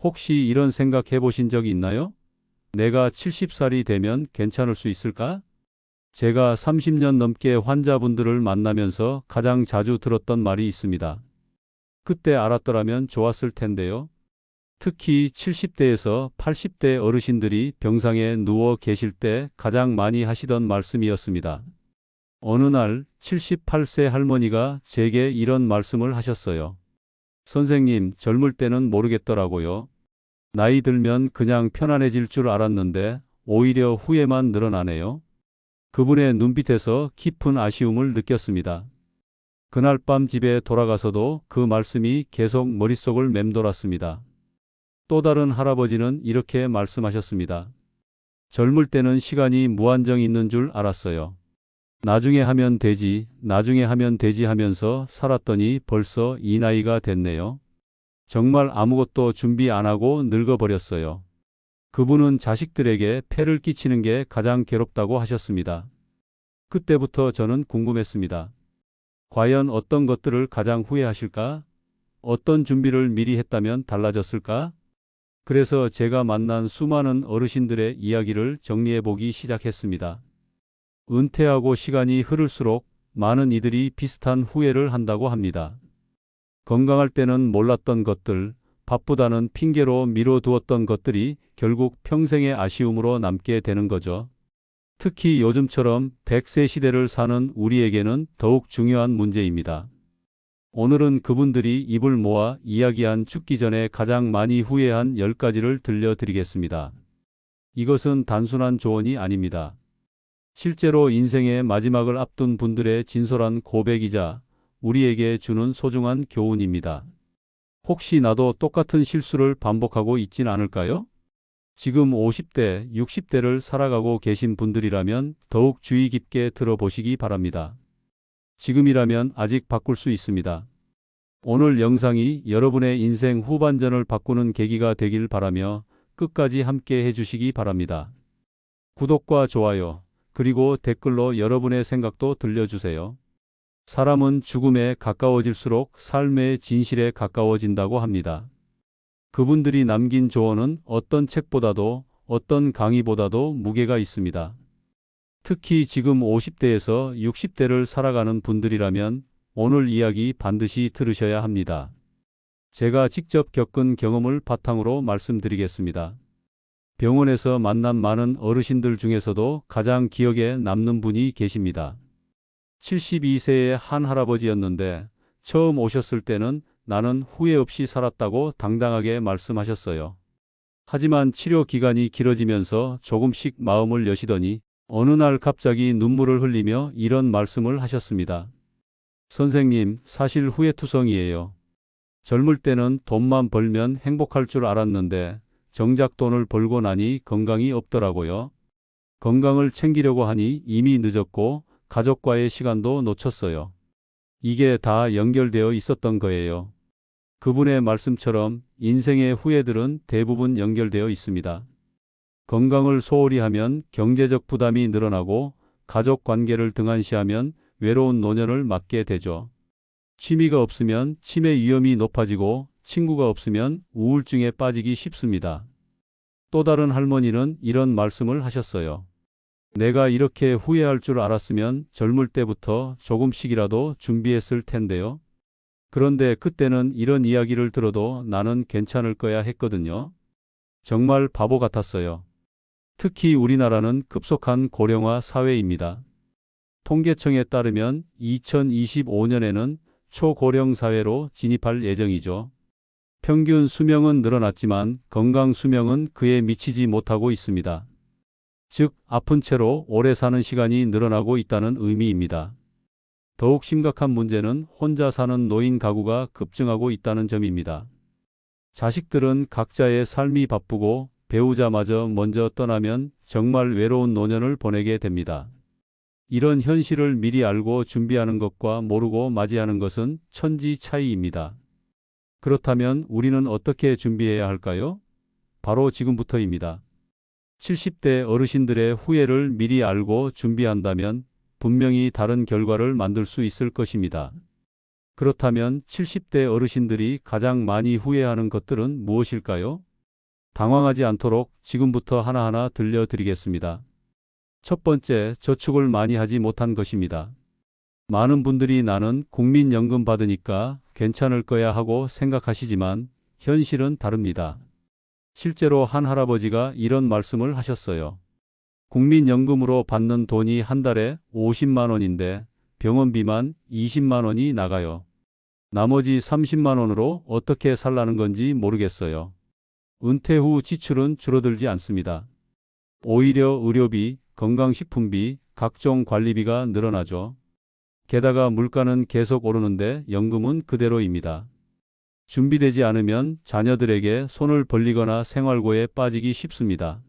혹시 이런 생각 해보신 적이 있나요? 내가 70살이 되면 괜찮을 수 있을까? 제가 30년 넘게 환자분들을 만나면서 가장 자주 들었던 말이 있습니다. 그때 알았더라면 좋았을 텐데요. 특히 70대에서 80대 어르신들이 병상에 누워 계실 때 가장 많이 하시던 말씀이었습니다. 어느 날 78세 할머니가 제게 이런 말씀을 하셨어요. 선생님, 젊을 때는 모르겠더라고요. 나이 들면 그냥 편안해질 줄 알았는데 오히려 후회만 늘어나네요. 그분의 눈빛에서 깊은 아쉬움을 느꼈습니다. 그날 밤 집에 돌아가서도 그 말씀이 계속 머릿속을 맴돌았습니다. 또 다른 할아버지는 이렇게 말씀하셨습니다. 젊을 때는 시간이 무한정 있는 줄 알았어요. 나중에 하면 되지, 나중에 하면 되지 하면서 살았더니 벌써 이 나이가 됐네요. 정말 아무것도 준비 안 하고 늙어버렸어요. 그분은 자식들에게 폐를 끼치는 게 가장 괴롭다고 하셨습니다. 그때부터 저는 궁금했습니다. 과연 어떤 것들을 가장 후회하실까? 어떤 준비를 미리 했다면 달라졌을까? 그래서 제가 만난 수많은 어르신들의 이야기를 정리해 보기 시작했습니다. 은퇴하고 시간이 흐를수록 많은 이들이 비슷한 후회를 한다고 합니다. 건강할 때는 몰랐던 것들, 바쁘다는 핑계로 미뤄두었던 것들이 결국 평생의 아쉬움으로 남게 되는 거죠. 특히 요즘처럼 100세 시대를 사는 우리에게는 더욱 중요한 문제입니다. 오늘은 그분들이 입을 모아 이야기한 죽기 전에 가장 많이 후회한 10가지를 들려드리겠습니다. 이것은 단순한 조언이 아닙니다. 실제로 인생의 마지막을 앞둔 분들의 진솔한 고백이자 우리에게 주는 소중한 교훈입니다. 혹시 나도 똑같은 실수를 반복하고 있진 않을까요? 지금 50대, 60대를 살아가고 계신 분들이라면 더욱 주의 깊게 들어보시기 바랍니다. 지금이라면 아직 바꿀 수 있습니다. 오늘 영상이 여러분의 인생 후반전을 바꾸는 계기가 되길 바라며 끝까지 함께 해주시기 바랍니다. 구독과 좋아요, 그리고 댓글로 여러분의 생각도 들려주세요. 사람은 죽음에 가까워질수록 삶의 진실에 가까워진다고 합니다. 그분들이 남긴 조언은 어떤 책보다도 어떤 강의보다도 무게가 있습니다. 특히 지금 50대에서 60대를 살아가는 분들이라면 오늘 이야기 반드시 들으셔야 합니다. 제가 직접 겪은 경험을 바탕으로 말씀드리겠습니다. 병원에서 만난 많은 어르신들 중에서도 가장 기억에 남는 분이 계십니다. 72세의 한 할아버지였는데 처음 오셨을 때는 나는 후회 없이 살았다고 당당하게 말씀하셨어요. 하지만 치료 기간이 길어지면서 조금씩 마음을 여시더니 어느 날 갑자기 눈물을 흘리며 이런 말씀을 하셨습니다. 선생님, 사실 후회투성이에요. 젊을 때는 돈만 벌면 행복할 줄 알았는데 정작 돈을 벌고 나니 건강이 없더라고요. 건강을 챙기려고 하니 이미 늦었고 가족과의 시간도 놓쳤어요. 이게 다 연결되어 있었던 거예요. 그분의 말씀처럼 인생의 후회들은 대부분 연결되어 있습니다. 건강을 소홀히 하면 경제적 부담이 늘어나고 가족 관계를 등한시하면 외로운 노년을 맞게 되죠. 취미가 없으면 치매 위험이 높아지고 친구가 없으면 우울증에 빠지기 쉽습니다. 또 다른 할머니는 이런 말씀을 하셨어요. 내가 이렇게 후회할 줄 알았으면 젊을 때부터 조금씩이라도 준비했을 텐데요. 그런데 그때는 이런 이야기를 들어도 나는 괜찮을 거야 했거든요. 정말 바보 같았어요. 특히 우리나라는 급속한 고령화 사회입니다. 통계청에 따르면 2025년에는 초고령 사회로 진입할 예정이죠. 평균 수명은 늘어났지만 건강 수명은 그에 미치지 못하고 있습니다. 즉, 아픈 채로 오래 사는 시간이 늘어나고 있다는 의미입니다. 더욱 심각한 문제는 혼자 사는 노인 가구가 급증하고 있다는 점입니다. 자식들은 각자의 삶이 바쁘고 배우자마저 먼저 떠나면 정말 외로운 노년을 보내게 됩니다. 이런 현실을 미리 알고 준비하는 것과 모르고 맞이하는 것은 천지 차이입니다. 그렇다면 우리는 어떻게 준비해야 할까요? 바로 지금부터입니다. 70대 어르신들의 후회를 미리 알고 준비한다면 분명히 다른 결과를 만들 수 있을 것입니다. 그렇다면 70대 어르신들이 가장 많이 후회하는 것들은 무엇일까요? 당황하지 않도록 지금부터 하나하나 들려드리겠습니다. 첫 번째, 저축을 많이 하지 못한 것입니다. 많은 분들이 나는 국민연금 받으니까 괜찮을 거야 하고 생각하시지만 현실은 다릅니다. 실제로 한 할아버지가 이런 말씀을 하셨어요. 국민연금으로 받는 돈이 한 달에 50만 원인데 병원비만 20만 원이 나가요. 나머지 30만 원으로 어떻게 살라는 건지 모르겠어요. 은퇴 후 지출은 줄어들지 않습니다. 오히려 의료비, 건강식품비, 각종 관리비가 늘어나죠. 게다가 물가는 계속 오르는데 연금은 그대로입니다. 준비되지 않으면 자녀들에게 손을 벌리거나 생활고에 빠지기 쉽습니다.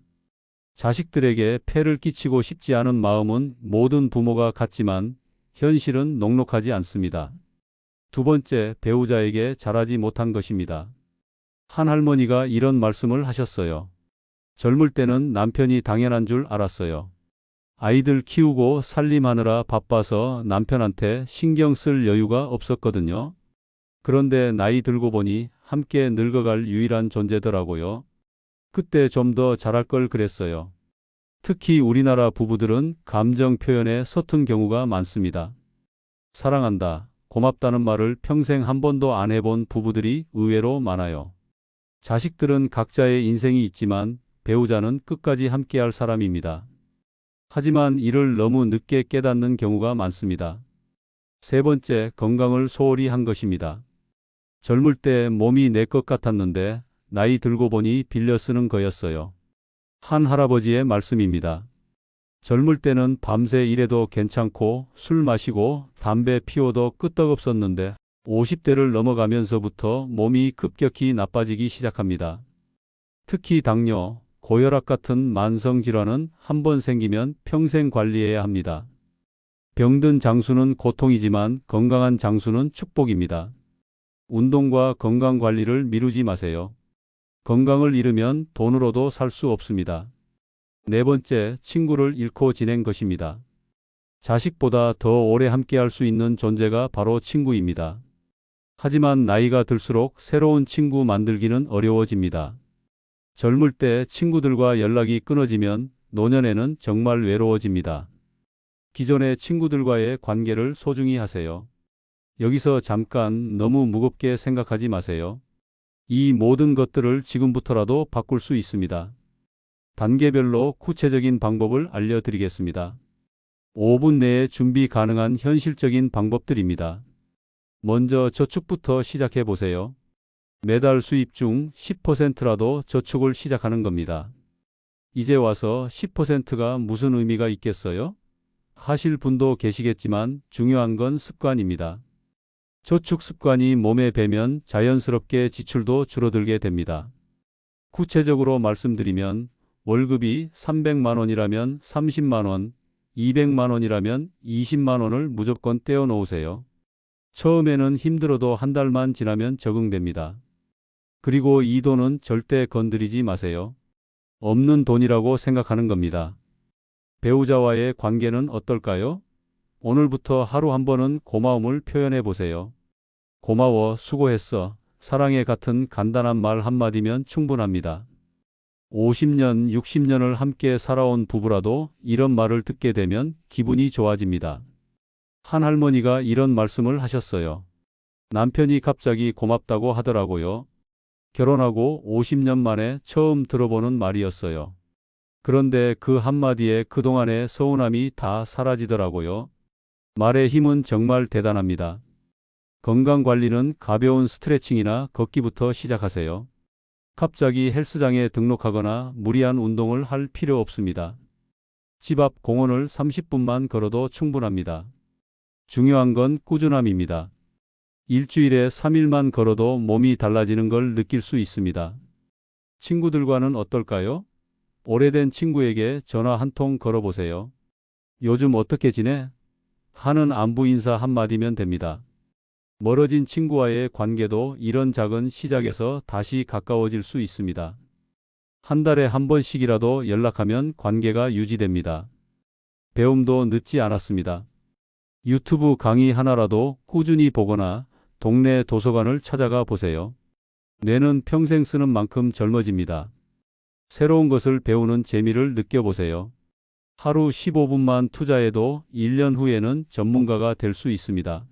자식들에게 폐를 끼치고 싶지 않은 마음은 모든 부모가 같지만 현실은 녹록하지 않습니다. 두 번째, 배우자에게 잘하지 못한 것입니다. 한 할머니가 이런 말씀을 하셨어요. 젊을 때는 남편이 당연한 줄 알았어요. 아이들 키우고 살림하느라 바빠서 남편한테 신경 쓸 여유가 없었거든요. 그런데 나이 들고 보니 함께 늙어갈 유일한 존재더라고요. 그때 좀 더 잘할 걸 그랬어요. 특히 우리나라 부부들은 감정 표현에 서툰 경우가 많습니다. 사랑한다, 고맙다는 말을 평생 한 번도 안 해본 부부들이 의외로 많아요. 자식들은 각자의 인생이 있지만 배우자는 끝까지 함께할 사람입니다. 하지만 이를 너무 늦게 깨닫는 경우가 많습니다. 세 번째, 건강을 소홀히 한 것입니다. 젊을 때 몸이 내 것 같았는데 나이 들고 보니 빌려 쓰는 거였어요. 한 할아버지의 말씀입니다. 젊을 때는 밤새 일해도 괜찮고 술 마시고 담배 피워도 끄떡없었는데 50대를 넘어가면서부터 몸이 급격히 나빠지기 시작합니다. 특히 당뇨, 고혈압 같은 만성질환은 한 번 생기면 평생 관리해야 합니다. 병든 장수는 고통이지만 건강한 장수는 축복입니다. 운동과 건강 관리를 미루지 마세요. 건강을 잃으면 돈으로도 살 수 없습니다. 네 번째, 친구를 잃고 지낸 것입니다. 자식보다 더 오래 함께할 수 있는 존재가 바로 친구입니다. 하지만 나이가 들수록 새로운 친구 만들기는 어려워집니다. 젊을 때 친구들과 연락이 끊어지면 노년에는 정말 외로워집니다. 기존의 친구들과의 관계를 소중히 하세요. 여기서 잠깐 너무 무겁게 생각하지 마세요. 이 모든 것들을 지금부터라도 바꿀 수 있습니다. 단계별로 구체적인 방법을 알려드리겠습니다. 5분 내에 준비 가능한 현실적인 방법들입니다. 먼저 저축부터 시작해 보세요. 매달 수입 중 10%라도 저축을 시작하는 겁니다. 이제 와서 10%가 무슨 의미가 있겠어요? 하실 분도 계시겠지만 중요한 건 습관입니다. 저축 습관이 몸에 배면 자연스럽게 지출도 줄어들게 됩니다. 구체적으로 말씀드리면 월급이 300만 원이라면 30만 원, 200만 원이라면 20만 원을 무조건 떼어 놓으세요. 처음에는 힘들어도 한 달만 지나면 적응됩니다. 그리고 이 돈은 절대 건드리지 마세요. 없는 돈이라고 생각하는 겁니다. 배우자와의 관계는 어떨까요? 오늘부터 하루 한 번은 고마움을 표현해 보세요. 고마워, 수고했어, 사랑해 같은 간단한 말 한마디면 충분합니다. 50년, 60년을 함께 살아온 부부라도 이런 말을 듣게 되면 기분이 좋아집니다. 한 할머니가 이런 말씀을 하셨어요. 남편이 갑자기 고맙다고 하더라고요. 결혼하고 50년 만에 처음 들어보는 말이었어요. 그런데 그 한마디에 그동안의 서운함이 다 사라지더라고요. 말의 힘은 정말 대단합니다. 건강관리는 가벼운 스트레칭이나 걷기부터 시작하세요. 갑자기 헬스장에 등록하거나 무리한 운동을 할 필요 없습니다. 집 앞 공원을 30분만 걸어도 충분합니다. 중요한 건 꾸준함입니다. 일주일에 3일만 걸어도 몸이 달라지는 걸 느낄 수 있습니다. 친구들과는 어떨까요? 오래된 친구에게 전화 한 통 걸어보세요. 요즘 어떻게 지내? 하는 안부 인사 한마디면 됩니다. 멀어진 친구와의 관계도 이런 작은 시작에서 다시 가까워질 수 있습니다. 한 달에 한 번씩이라도 연락하면 관계가 유지됩니다. 배움도 늦지 않았습니다. 유튜브 강의 하나라도 꾸준히 보거나 동네 도서관을 찾아가 보세요. 뇌는 평생 쓰는 만큼 젊어집니다. 새로운 것을 배우는 재미를 느껴보세요. 하루 15분만 투자해도 1년 후에는 전문가가 될 수 있습니다.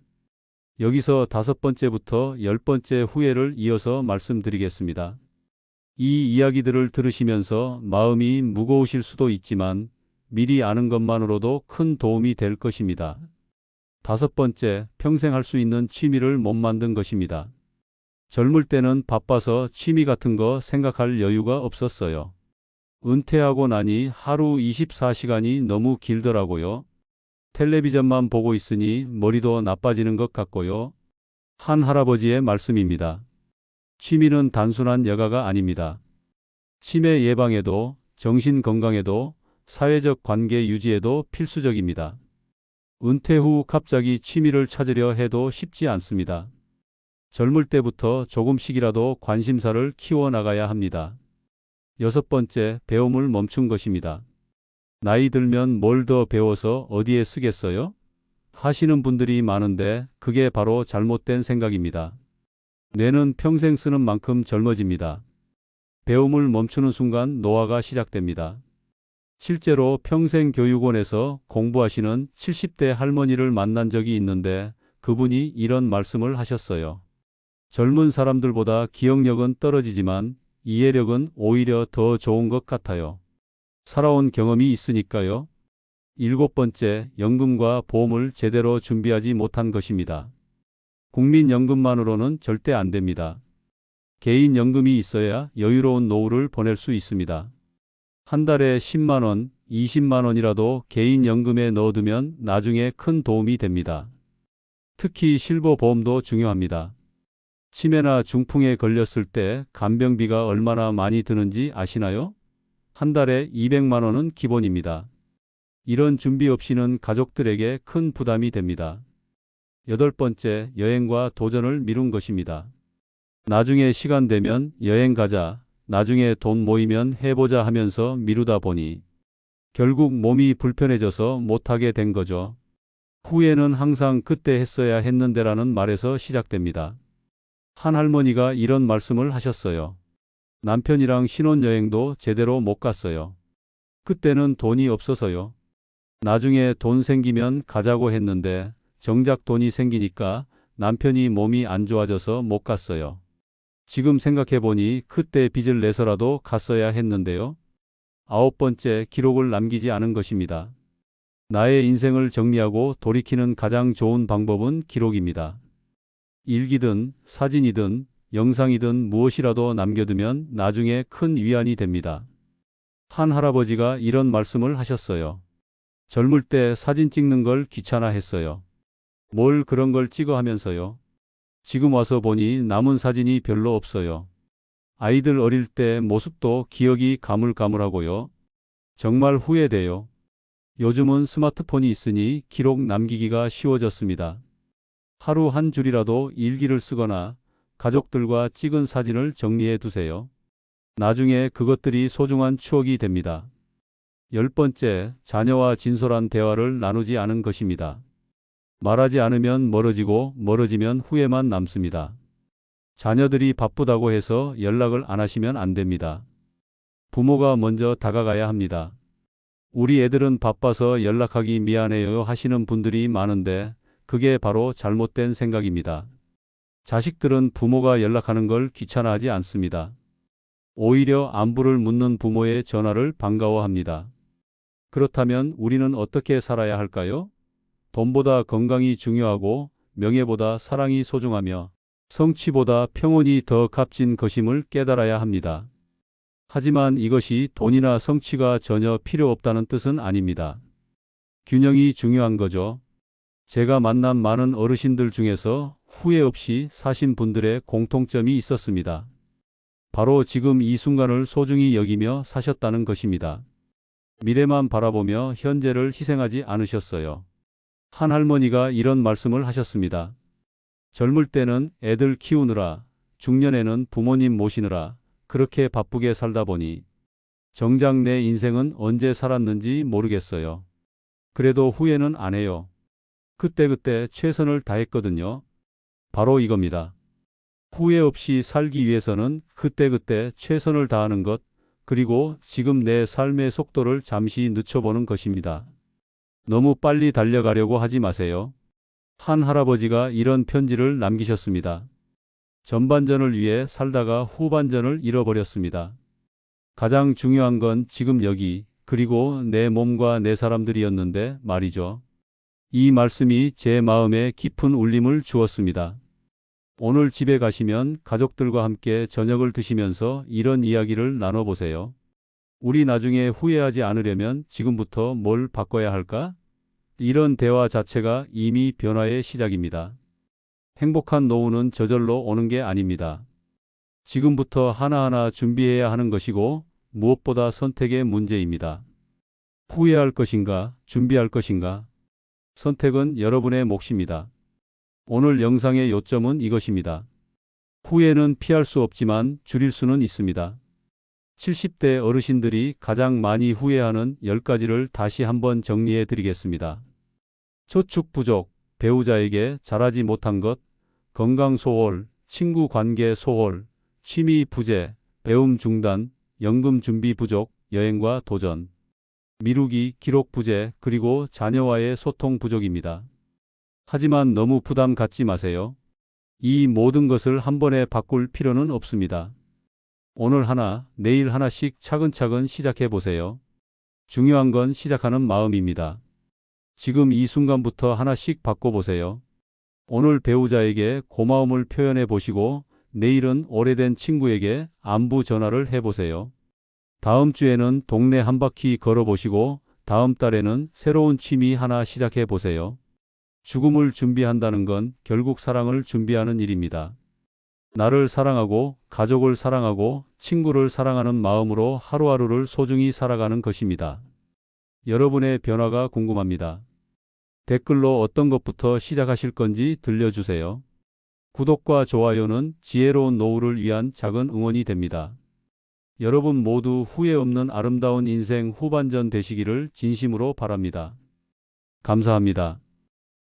여기서 5번째부터 10번째 후회를 이어서 말씀드리겠습니다. 이 이야기들을 들으시면서 마음이 무거우실 수도 있지만 미리 아는 것만으로도 큰 도움이 될 것입니다. 5번째, 평생 할 수 있는 취미를 못 만든 것입니다. 젊을 때는 바빠서 취미 같은 거 생각할 여유가 없었어요. 은퇴하고 나니 하루 24시간이 너무 길더라고요. 텔레비전만 보고 있으니 머리도 나빠지는 것 같고요. 한 할아버지의 말씀입니다. 취미는 단순한 여가가 아닙니다. 치매 예방에도, 정신 건강에도, 사회적 관계 유지에도 필수적입니다. 은퇴 후 갑자기 취미를 찾으려 해도 쉽지 않습니다. 젊을 때부터 조금씩이라도 관심사를 키워나가야 합니다. 6번째, 배움을 멈춘 것입니다. 나이 들면 뭘 더 배워서 어디에 쓰겠어요? 하시는 분들이 많은데 그게 바로 잘못된 생각입니다. 뇌는 평생 쓰는 만큼 젊어집니다. 배움을 멈추는 순간 노화가 시작됩니다. 실제로 평생교육원에서 공부하시는 70대 할머니를 만난 적이 있는데 그분이 이런 말씀을 하셨어요. 젊은 사람들보다 기억력은 떨어지지만 이해력은 오히려 더 좋은 것 같아요. 살아온 경험이 있으니까요. 7번째, 연금과 보험을 제대로 준비하지 못한 것입니다. 국민연금만으로는 절대 안 됩니다. 개인연금이 있어야 여유로운 노후를 보낼 수 있습니다. 한 달에 10만 원, 20만 원이라도 개인연금에 넣어두면 나중에 큰 도움이 됩니다. 특히 실버보험도 중요합니다. 치매나 중풍에 걸렸을 때 간병비가 얼마나 많이 드는지 아시나요? 한 달에 200만 원은 기본입니다. 이런 준비 없이는 가족들에게 큰 부담이 됩니다. 8번째, 여행과 도전을 미룬 것입니다. 나중에 시간 되면 여행 가자, 나중에 돈 모이면 해보자 하면서 미루다 보니 결국 몸이 불편해져서 못하게 된 거죠. 후회는 항상 그때 했어야 했는데라는 말에서 시작됩니다. 한 할머니가 이런 말씀을 하셨어요. 남편이랑 신혼여행도 제대로 못 갔어요. 그때는 돈이 없어서요. 나중에 돈 생기면 가자고 했는데 정작 돈이 생기니까 남편이 몸이 안 좋아져서 못 갔어요. 지금 생각해보니 그때 빚을 내서라도 갔어야 했는데요. 9번째, 기록을 남기지 않은 것입니다. 나의 인생을 정리하고 돌이키는 가장 좋은 방법은 기록입니다. 일기든 사진이든 영상이든 무엇이라도 남겨두면 나중에 큰 위안이 됩니다. 한 할아버지가 이런 말씀을 하셨어요. 젊을 때 사진 찍는 걸 귀찮아했어요. 뭘 그런 걸 찍어 하면서요. 지금 와서 보니 남은 사진이 별로 없어요. 아이들 어릴 때 모습도 기억이 가물가물하고요. 정말 후회돼요. 요즘은 스마트폰이 있으니 기록 남기기가 쉬워졌습니다. 하루 한 줄이라도 일기를 쓰거나 가족들과 찍은 사진을 정리해 두세요. 나중에 그것들이 소중한 추억이 됩니다. 10번째, 자녀와 진솔한 대화를 나누지 않은 것입니다. 말하지 않으면 멀어지고 멀어지면 후회만 남습니다. 자녀들이 바쁘다고 해서 연락을 안 하시면 안 됩니다. 부모가 먼저 다가가야 합니다. 우리 애들은 바빠서 연락하기 미안해요 하시는 분들이 많은데 그게 바로 잘못된 생각입니다. 자식들은 부모가 연락하는 걸 귀찮아하지 않습니다. 오히려 안부를 묻는 부모의 전화를 반가워합니다. 그렇다면 우리는 어떻게 살아야 할까요? 돈보다 건강이 중요하고 명예보다 사랑이 소중하며 성취보다 평온이 더 값진 것임을 깨달아야 합니다. 하지만 이것이 돈이나 성취가 전혀 필요 없다는 뜻은 아닙니다. 균형이 중요한 거죠. 제가 만난 많은 어르신들 중에서 후회 없이 사신 분들의 공통점이 있었습니다. 바로 지금 이 순간을 소중히 여기며 사셨다는 것입니다. 미래만 바라보며 현재를 희생하지 않으셨어요. 한 할머니가 이런 말씀을 하셨습니다. 젊을 때는 애들 키우느라, 중년에는 부모님 모시느라 그렇게 바쁘게 살다 보니 정작 내 인생은 언제 살았는지 모르겠어요. 그래도 후회는 안 해요. 그때그때 최선을 다했거든요. 바로 이겁니다. 후회 없이 살기 위해서는 그때그때 최선을 다하는 것, 그리고 지금 내 삶의 속도를 잠시 늦춰보는 것입니다. 너무 빨리 달려가려고 하지 마세요. 한 할아버지가 이런 편지를 남기셨습니다. 전반전을 위해 살다가 후반전을 잃어버렸습니다. 가장 중요한 건 지금 여기, 그리고 내 몸과 내 사람들이었는데 말이죠. 이 말씀이 제 마음에 깊은 울림을 주었습니다. 오늘 집에 가시면 가족들과 함께 저녁을 드시면서 이런 이야기를 나눠보세요. 우리 나중에 후회하지 않으려면 지금부터 뭘 바꿔야 할까? 이런 대화 자체가 이미 변화의 시작입니다. 행복한 노후는 저절로 오는 게 아닙니다. 지금부터 하나하나 준비해야 하는 것이고 무엇보다 선택의 문제입니다. 후회할 것인가, 준비할 것인가? 선택은 여러분의 몫입니다. 오늘 영상의 요점은 이것입니다. 후회는 피할 수 없지만 줄일 수는 있습니다. 70대 어르신들이 가장 많이 후회하는 10가지를 다시 한번 정리해 드리겠습니다. 저축 부족, 배우자에게 잘하지 못한 것, 건강 소홀, 친구 관계 소홀, 취미 부재, 배움 중단, 연금 준비 부족, 여행과 도전, 미루기, 기록 부재, 그리고 자녀와의 소통 부족입니다. 하지만 너무 부담 갖지 마세요. 이 모든 것을 한 번에 바꿀 필요는 없습니다. 오늘 하나, 내일 하나씩 차근차근 시작해 보세요. 중요한 건 시작하는 마음입니다. 지금 이 순간부터 하나씩 바꿔보세요. 오늘 배우자에게 고마움을 표현해 보시고 내일은 오래된 친구에게 안부 전화를 해보세요. 다음 주에는 동네 한 바퀴 걸어보시고 다음 달에는 새로운 취미 하나 시작해 보세요. 죽음을 준비한다는 건 결국 사랑을 준비하는 일입니다. 나를 사랑하고 가족을 사랑하고 친구를 사랑하는 마음으로 하루하루를 소중히 살아가는 것입니다. 여러분의 변화가 궁금합니다. 댓글로 어떤 것부터 시작하실 건지 들려주세요. 구독과 좋아요는 지혜로운 노후를 위한 작은 응원이 됩니다. 여러분 모두 후회 없는 아름다운 인생 후반전 되시기를 진심으로 바랍니다. 감사합니다.